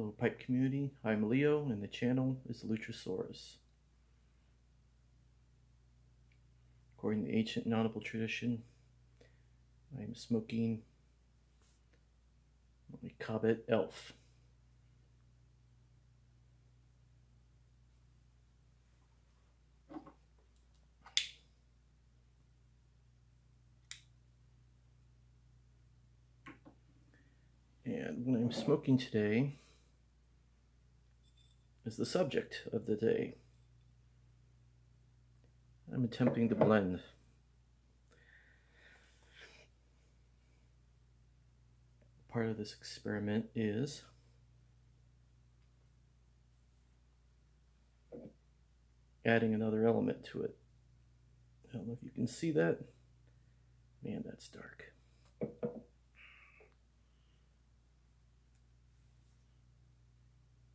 Hello pipe community, I'm Leo and the channel is Lutrasaurus. According to the ancient nautical tradition, I am smoking my Cobbett Elf. And what I'm smoking today is the subject of the day. I'm attempting to blend. Part of this experiment is adding another element to it. I don't know if you can see that. Man, that's dark.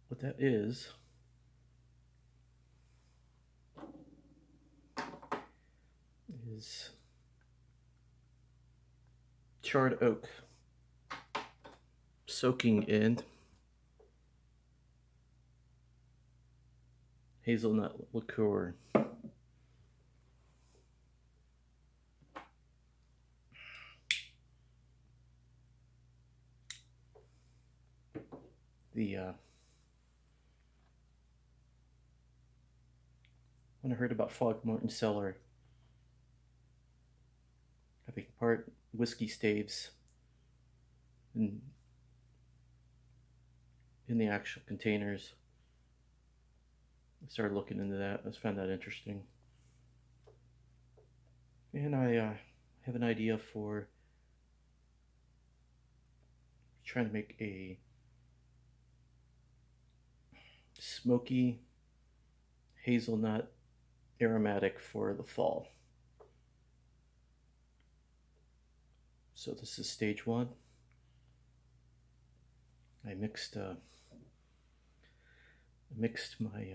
What that is charred oak soaking in hazelnut liqueur. When I heard about Fogmorton Cellar having part whiskey staves in the actual containers, I started looking into that. I found that interesting. And I have an idea for trying to make a smoky hazelnut aromatic for the fall. So this is stage one. I mixed my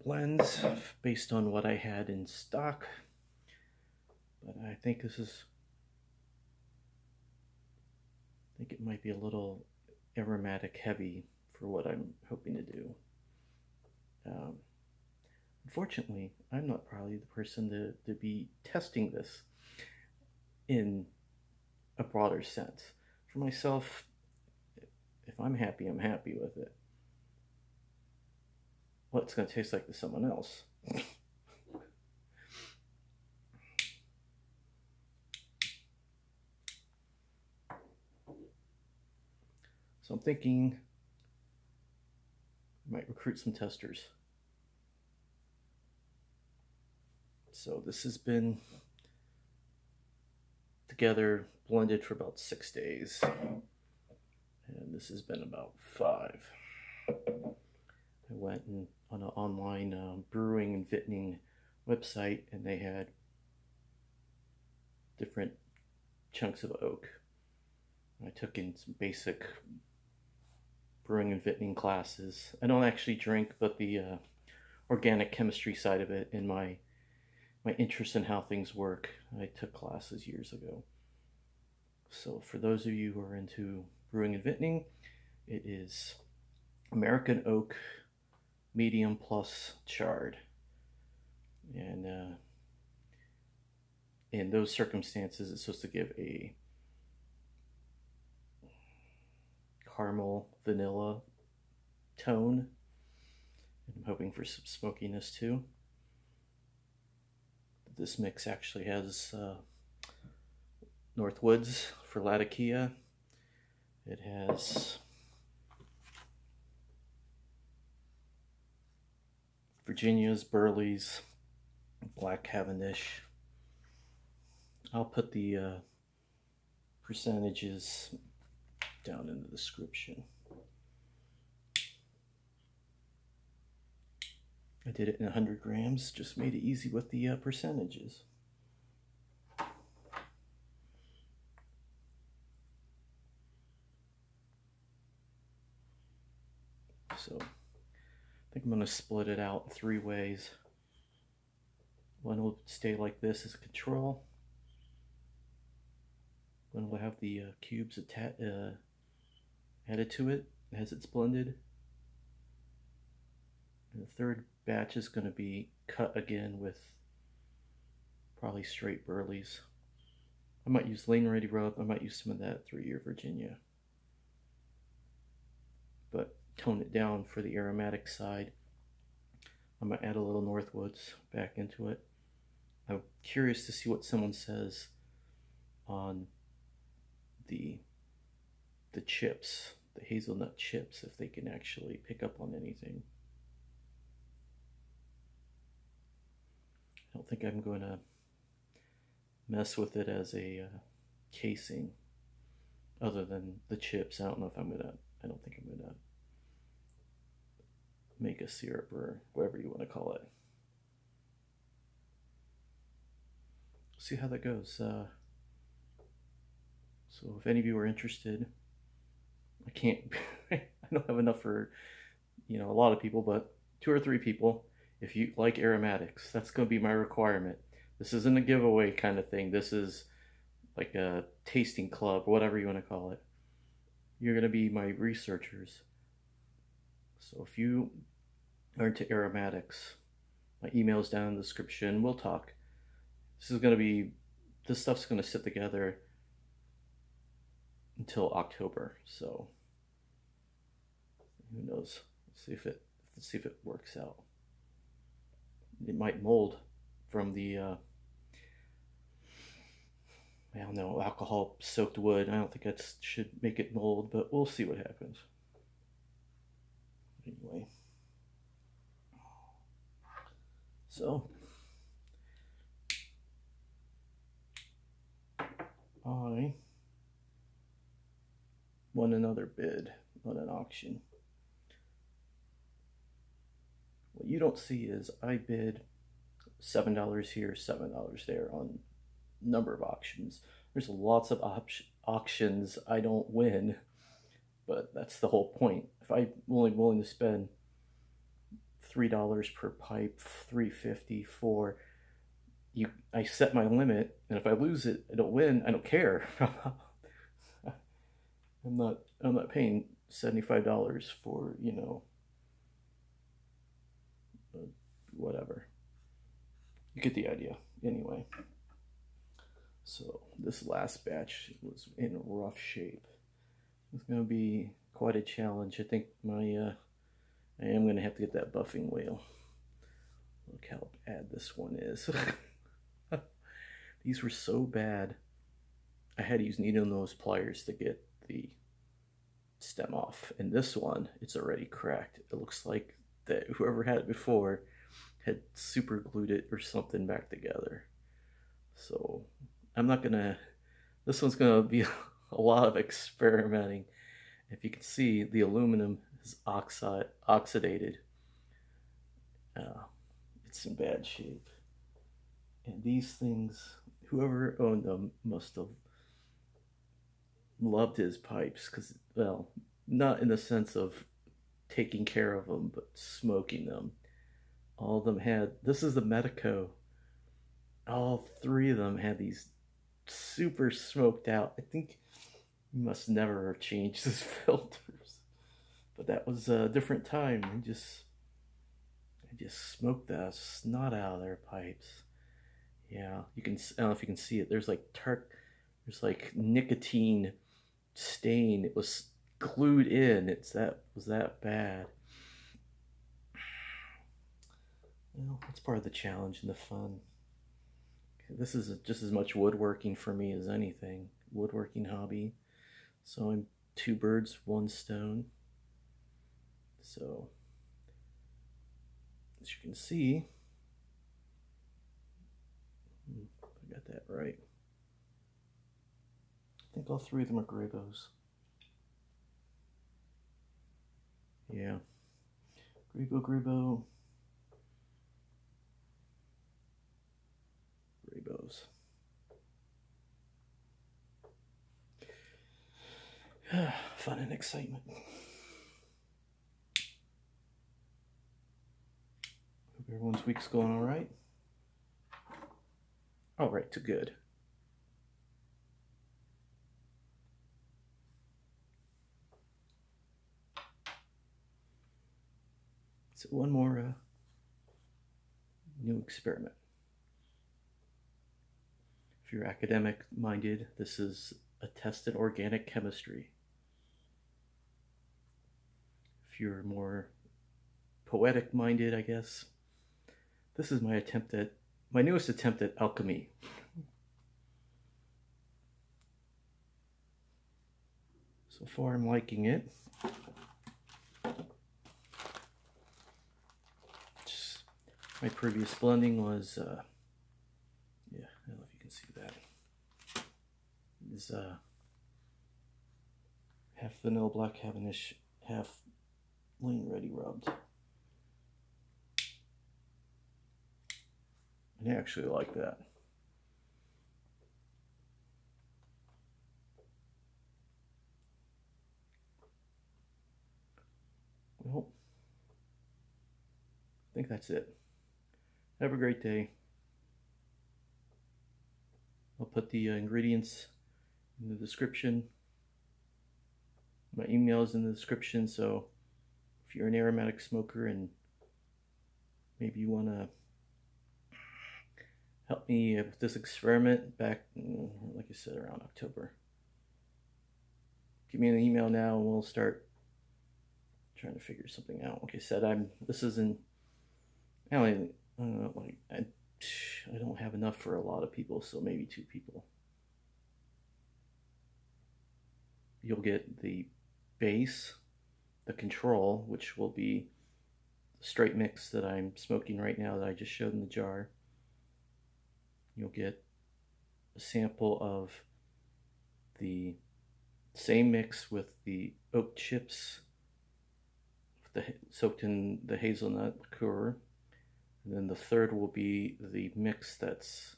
blends based on what I had in stock, but I think it might be a little aromatic heavy for what I'm hoping to do. Unfortunately, I'm not probably the person to be testing this in a broader sense. For myself, if I'm happy, I'm happy with it. Well, it's going to taste like to someone else. So I'm thinking I might recruit some testers. So this has been together, blended for about 6 days. And this has been about 5. I went on an online brewing and vintning website, and they had different chunks of oak. I took in some basic brewing and vintning classes. I don't actually drink, but the organic chemistry side of it and my interest in how things work, I took classes years ago. So for those of you who are into brewing and vintning, it is American oak, medium plus charred. And in those circumstances, it's supposed to give a caramel vanilla tone. I'm hoping for some smokiness too. This mix actually has Northwoods for Latakia. It has Virginia's, Burley's, Black Cavendish. I'll put the percentages down in the description. I did it in 100 grams, just made it easy with the percentages. So I think I'm going to split it out 3 ways. One will stay like this as a control. One will have the cubes added to it as it's blended. And the third batch is going to be cut again with probably straight burleys. I might use Lane Ready Rub. I might use some of that 3-year Virginia. But tone it down for the aromatic side. I'm going to add a little Northwoods back into it. I'm curious to see what someone says on the chips, the hazelnut chips, if they can actually pick up on anything. I don't think I'm going to mess with it as a casing other than the chips. I don't know if I'm going to, I don't think I'm going to make a syrup or whatever you want to call it. See how that goes. So if any of you are interested, I can't, I don't have enough for, you know, a lot of people, but 2 or 3 people. If you like aromatics, that's going to be my requirement. This isn't a giveaway kind of thing. This is like a tasting club, whatever you want to call it. You're going to be my researchers. So if you are into aromatics, my email's down in the description. We'll talk. This stuff's going to sit together until October. So who knows? Let's see if it works out. It might mold from the I don't know, alcohol soaked wood. I don't think that should make it mold, but we'll see what happens. Anyway, so I won another bid on an auction. What you don't see is I bid $7 here, $7 there on a number of auctions. There's lots of auctions I don't win, but that's the whole point. If I'm only willing to spend $3 per pipe, $3.50 for you, I set my limit, and if I lose it, I don't win. I don't care. I'm not paying $75 for, you know, whatever. You get the idea. Anyway, so this last batch was in rough shape. It's going to be quite a challenge. I think I am going to have to get that buffing wheel. Look how bad this one is. These were so bad. I had to use needle nose pliers to get the stem off. And this one, it's already cracked. It looks like that whoever had it before had super glued it or something back together. So I'm not gonna, this one's gonna be a lot of experimenting. If you can see, the aluminum is oxidated. It's in bad shape. And these things, whoever owned them must have loved his pipes, because, well, not in the sense of taking care of them, but smoking them. All of them had, this is the Medico, all 3 of them had these super smoked out. I think you must never have changed his filters, but that was a different time. I just smoked the snot out of their pipes. Yeah, you can, I don't know if you can see it, there's like there's like nicotine stain. It was glued in. Was that bad. Well, that's part of the challenge and the fun. This is just as much woodworking for me as anything. Woodworking hobby. So I'm 2 birds, 1 stone. So, as you can see, I got that right. I think all 3 of them are Grabows. Yeah. Grabow. Grabows. Fun and excitement. Hope everyone's week's going all right. All right to good. So one more new experiment. If you're academic minded, this is a test in organic chemistry. If you're more poetic minded, I guess, this is my newest attempt at alchemy. So far I'm liking it. My previous blending was, yeah, I don't know if you can see that, is half vanilla black Cavendish, half lean ready rubbed. And I actually like that. Well, I think that's it. Have a great day. I'll put the ingredients in the description. My email is in the description, so if you're an aromatic smoker and maybe you want to help me with this experiment back, like I said, around October, give me an email now and we'll start trying to figure something out. Like I said, I don't have enough for a lot of people, so maybe 2 people. You'll get the base, the control, which will be the straight mix that I'm smoking right now that I just showed in the jar. You'll get a sample of the same mix with the oak chips soaked in the hazelnut liqueur. And then the third will be the mix that's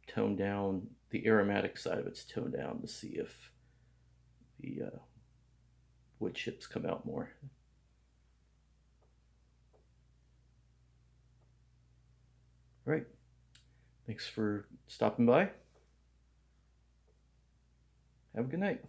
toned down, the aromatic side of it's toned down to see if the wood chips come out more. All right. Thanks for stopping by. Have a good night.